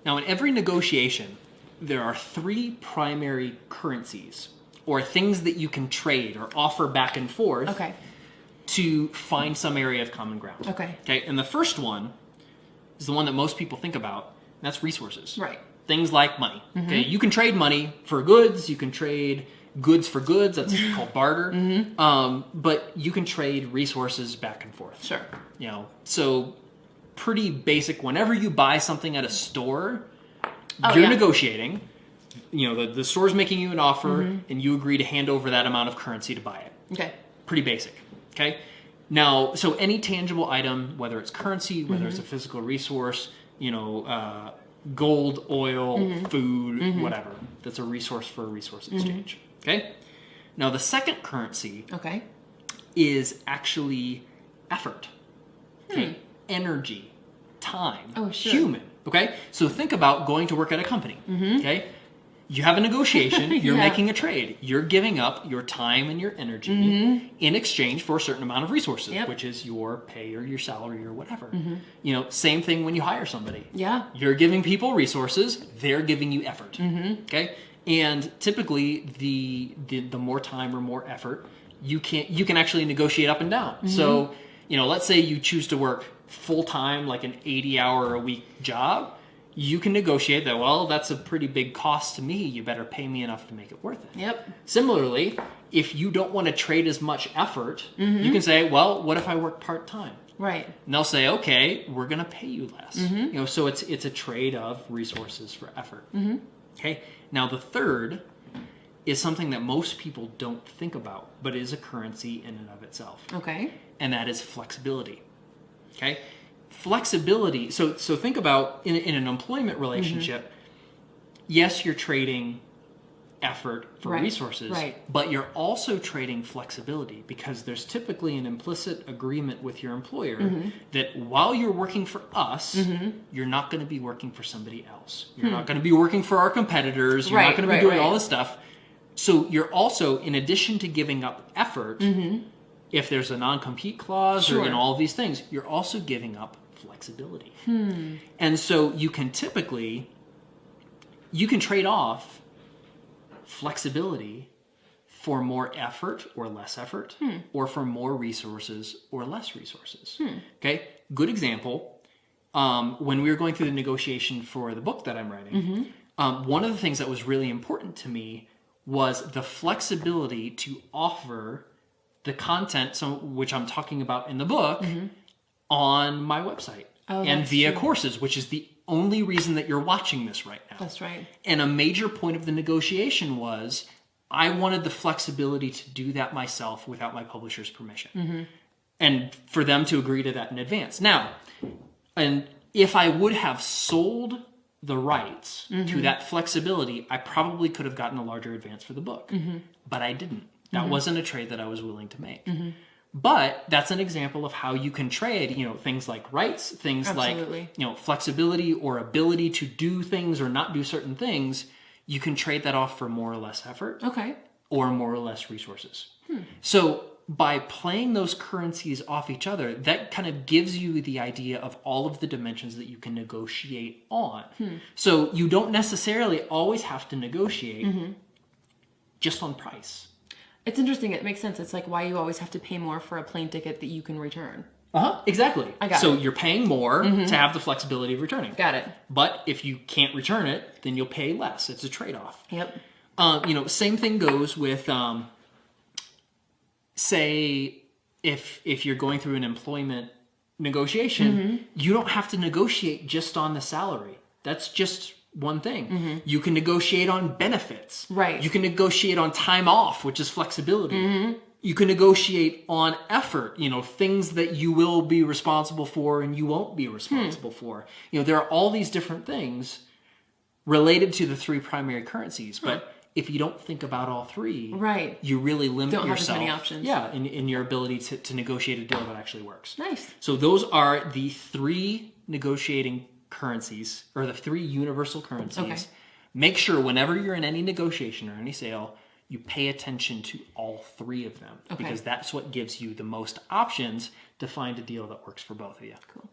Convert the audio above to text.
Now, in every negotiation, there are three primary currencies, or things that you can trade or offer back and forth to find some area of common ground. Okay. And the first one is the one that most people think about, and that's resources. Right. Things like money. Okay. You can trade money for goods. You can trade goods for goods. That's called barter. But you can trade resources back and forth. Sure. You know, so pretty basic. Whenever you buy something at a store, you're negotiating. You know, the store's making you an offer, and you agree to hand over that amount of currency to buy it. Okay. Pretty basic. Okay. Now, so any tangible item, whether it's currency, whether it's a physical resource, you know, gold, oil, food, whatever, that's a resource for a resource exchange. Okay. Now, the second currency is actually effort. Okay. Energy, time, human. Okay. So think about going to work at a company. Okay. You have a negotiation, you're making a trade. You're giving up your time and your energy in exchange for a certain amount of resources, which is your pay or your salary or whatever. You know, same thing when you hire somebody. Yeah. You're giving people resources, they're giving you effort. Okay? And typically the more time or more effort, you can actually negotiate up and down. So, you know, let's say you choose to work full time, like an 80-hour-a-week job. You can negotiate that, well, that's a pretty big cost to me. You better pay me enough to make it worth it. Yep. Similarly, if you don't want to trade as much effort, you can say, well, what if I work part-time? Right. And they'll say, okay, we're going to pay you less. You know, so it's a trade of resources for effort. Okay. Now, the third is something that most people don't think about, but is a currency in and of itself. Okay. And that is flexibility. Okay. Flexibility. So think about in an employment relationship. Yes, you're trading effort for resources, but you're also trading flexibility, because there's typically an implicit agreement with your employer that while you're working for us, you're not going to be working for somebody else. You're not going to be working for our competitors. You're not going to be doing all this stuff. So you're also, in addition to giving up effort, if there's a non-compete clause or all of these things, you're also giving up flexibility. And so you can typically, you can trade off flexibility for more effort or less effort, or for more resources or less resources. Okay, good example. When we were going through the negotiation for the book that I'm writing, one of the things that was really important to me was the flexibility to offer the content, which I'm talking about in the book, on my website and via courses, which is the only reason that you're watching this right now. That's right. And a major point of the negotiation was I wanted the flexibility to do that myself without my publisher's permission, and for them to agree to that in advance. Now, and if I would have sold the rights to that flexibility, I probably could have gotten a larger advance for the book, but I didn't. That wasn't a trade that I was willing to make. But that's an example of how you can trade, you know, things like rights, things like, you know, flexibility or ability to do things or not do certain things. You can trade that off for more or less effort, or more or less resources. So by playing those currencies off each other, that kind of gives you the idea of all of the dimensions that you can negotiate on. So you don't necessarily always have to negotiate just on price. It's interesting. It makes sense. It's like why you always have to pay more for a plane ticket that you can return. Exactly. I got it. So you're paying more to have the flexibility of returning. Got it. But if you can't return it, then you'll pay less. It's a trade-off. Yep. You know, same thing goes with, say, if you're going through an employment negotiation, you don't have to negotiate just on the salary. That's just one thing. You can negotiate on benefits. Right. You can negotiate on time off, which is flexibility. You can negotiate on effort, you know, things that you will be responsible for and you won't be responsible for. You know, there are all these different things related to the three primary currencies, but if you don't think about all three, you really limit yourself. Don't have as many options. Yeah, in your ability to negotiate a deal that actually works. Nice. So those are the three negotiating currencies, or the three universal currencies. Make sure whenever you're in any negotiation or any sale, you pay attention to all three of them, because that's what gives you the most options to find a deal that works for both of you. Cool.